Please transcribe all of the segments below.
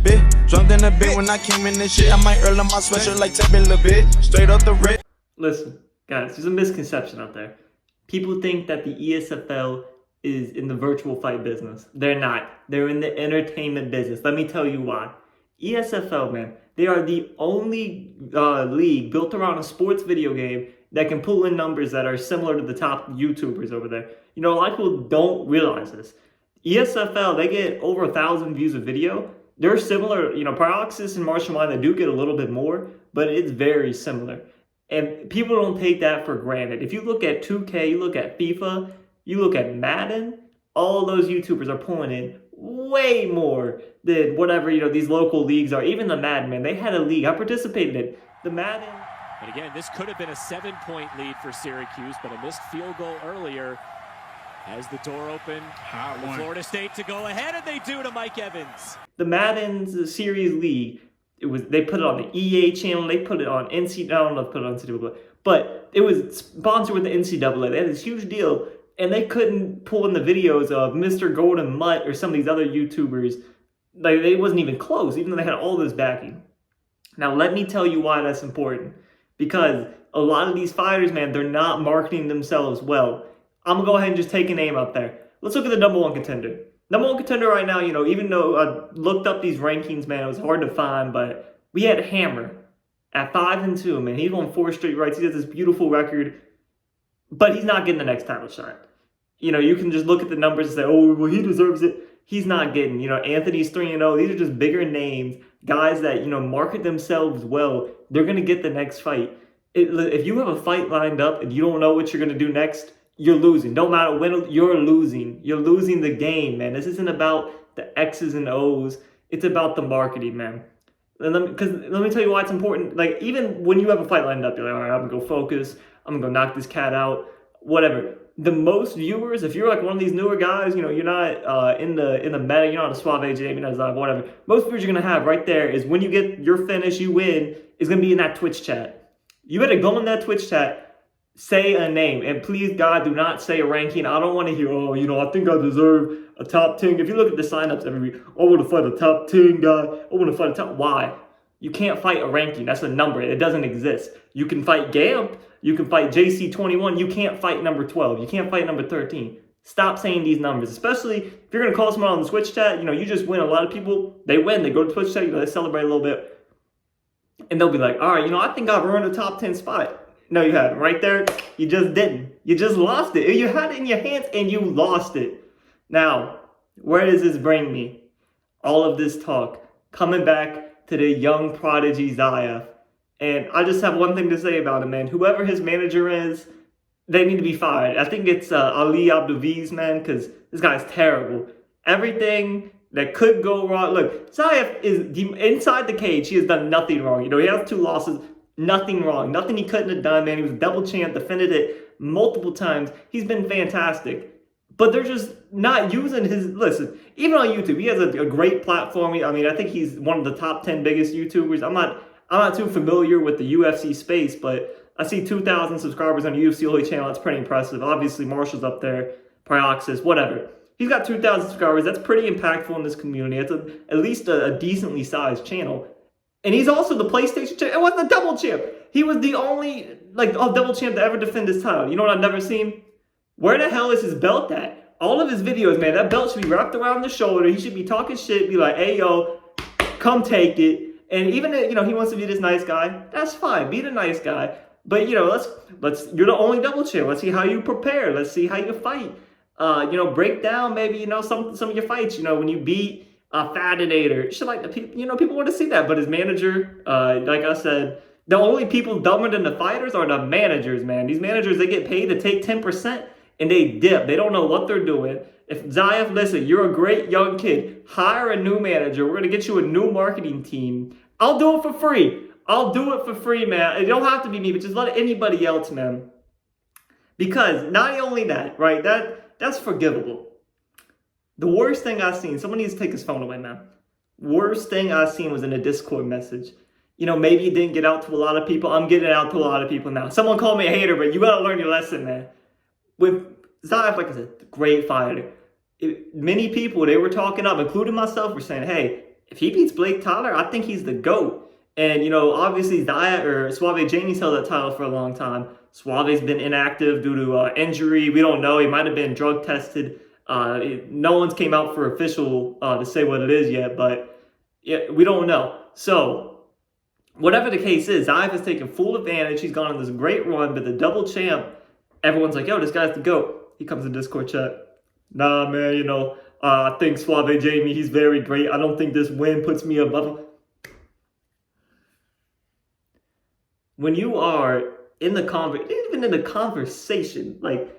Bit drunk in a bit when I came in this shit. I might earn on my sweatshirt like Tevin a bit. Straight up the rip. Listen, guys, there's a misconception out there. People think that the ESFL is in the virtual fight business. They're not. They're in the entertainment business. Let me tell you why. ESFL, man, they are the only league built around a sports video game that can pull in numbers that are similar to the top YouTubers over there. You know, a lot of people don't realize this. ESFL, they get over 1,000 views a video. They're similar, you know, Paroxys and Martial Mind, they do get a little bit more, but it's very similar. And people don't take that for granted. If you look at 2K, you look at FIFA, you look at Madden, all those YouTubers are pulling in way more than whatever, you know, these local leagues are. Even the Madden, man, they had a league. I participated in the Madden. And again, this could have been a 7-point lead for Syracuse, but a missed field goal earlier as the door opened for Florida State to go ahead, and they do to Mike Evans. The Madden's Series League, they put it on the EA channel, they put it on NCAA, I don't know if they put it on NCAA, but it was sponsored with the NCAA. They had this huge deal, and they couldn't pull in the videos of Mr. Golden Mutt or some of these other YouTubers. Like, they wasn't even close, even though they had all this backing. Now, let me tell you why that's important. Because a lot of these fighters, man, they're not marketing themselves well. I'm going to go ahead and just take a name out there. Let's look at the number one contender. Number one contender right now, you know, even though I looked up these rankings, man, it was hard to find, but we had Hammer at 5-2, man. He's won 4 straight fights. He has this beautiful record, but he's not getting the next title shot. You know, you can just look at the numbers and say, oh, well, he deserves it. He's not getting, you know, Anthony's 3-0. These are just bigger names, guys that, you know, market themselves well. They're going to get the next fight. If you have a fight lined up and you don't know what you're going to do next, you're losing. Don't matter when, you're losing. You're losing the game, man. This isn't about the X's and O's. It's about the marketing, man. And let me tell you why it's important. Like, even when you have a fight lined up, you're like, all right, I'm going to go focus. I'm going to go knock this cat out, whatever. The most viewers, if you're like one of these newer guys, you know, you're not in the meta, you're not a Suave AJ, you're not a whatever. Most viewers you're going to have right there is when you get your finish, you win, is going to be in that Twitch chat. You better go in that Twitch chat, say a name, and please, God, do not say a ranking. I don't want to hear, oh, you know, I think I deserve a top 10. If you look at the signups every week, I want to fight a top 10 guy. I want to fight a top. Why? You can't fight a ranking. That's a number. It doesn't exist. You can fight Gamp. You can fight JC21. You can't fight number 12. You can't fight number 13. Stop saying these numbers, especially if you're going to call someone on the Twitch chat. You know, you just win. A lot of people, they win. They go to Twitch chat, you know, they celebrate a little bit. And they'll be like, all right, you know, I think I've earned a top 10 spot. No, you haven't. Right there, you just didn't. You just lost it. You had it in your hands and you lost it. Now, where does this bring me? All of this talk coming back to the young prodigy Zayef. And I just have one thing to say about him, man. Whoever his manager is, they need to be fired. I think it's Ali Abdulaziz, man, because this guy's terrible. Everything that could go wrong. Look, Zayef is inside the cage. He has done nothing wrong. You know, he has 2 losses. Nothing wrong. Nothing he couldn't have done, man. He was a double champ, defended it multiple times. He's been fantastic. But they're just not using his, listen, even on YouTube, he has a great platform. I mean, I think he's one of the top 10 biggest YouTubers. I'm not too familiar with the UFC space, but I see 2,000 subscribers on the UFC Only channel. That's pretty impressive. Obviously, Marshall's up there, Prioxis, whatever. He's got 2,000 subscribers. That's pretty impactful in this community. It's at least a decently sized channel. And he's also the PlayStation champ. It wasn't a double champ. He was the only double champ to ever defend his title. You know what I've never seen? Where the hell is his belt at? All of his videos, man, that belt should be wrapped around the shoulder. He should be talking shit, be like, hey, yo, come take it. And even if, you know, he wants to be this nice guy, that's fine. Be the nice guy. But, you know, let's you're the only double champ. Let's see how you prepare. Let's see how you fight. You know, break down maybe, you know, some of your fights, you know, when you beat Fadinator. Shit like that. You know, people want to see that. But his manager, like I said, the only people dumber than the fighters are the managers, man. These managers, they get paid to take 10% and they dip. They don't know what they're doing. If Zayef, listen, you're a great young kid. Hire a new manager. We're going to get you a new marketing team. I'll do it for free. I'll do it for free, man. It don't have to be me, but just let anybody else, man. Because not only that, right? That's forgivable. The worst thing I've seen, someone needs to take his phone away, man. Worst thing I've seen was in a Discord message. You know, maybe it didn't get out to a lot of people. I'm getting it out to a lot of people now. Someone called me a hater, but you got to learn your lesson, man. With Zayef, like I said, great fighter. Many people, they were talking up, including myself, were saying, hey, if he beats Blake Tyler, I think he's the GOAT. And, you know, obviously Suave Jamie's held that title for a long time. Suave's been inactive due to injury. We don't know. He might have been drug tested. No one's came out for official to say what it is yet, but yeah, we don't know. So, whatever the case is, Zive has taken full advantage. He's gone on this great run, but the double champ, everyone's like, yo, this guy's the GOAT. He comes in Discord chat. Nah, man, you know, I think Suave Jamie, he's very great. I don't think this win puts me above him. When you are in the even in the conversation, like,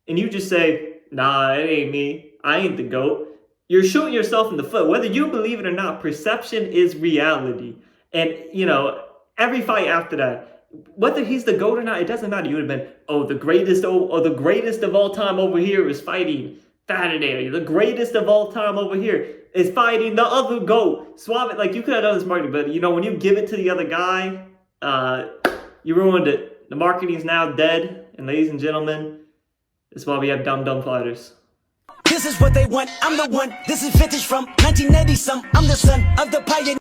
and you just say, nah, it ain't me. I ain't the GOAT. You're shooting yourself in the foot. Whether you believe it or not, perception is reality. And, you know, every fight after that, whether he's the GOAT or not, it doesn't matter. You would have been, oh, the greatest of all time over here is fighting Saturday. The greatest of all time over here is fighting the other GOAT. Suave, like, you could have done this marketing, but, you know, when you give it to the other guy, you ruined it. The marketing's now dead. And ladies and gentlemen, that's why we have dumb fighters. This is what they want. I'm the one. This is vintage from 1980 some. I'm the son of the pioneer.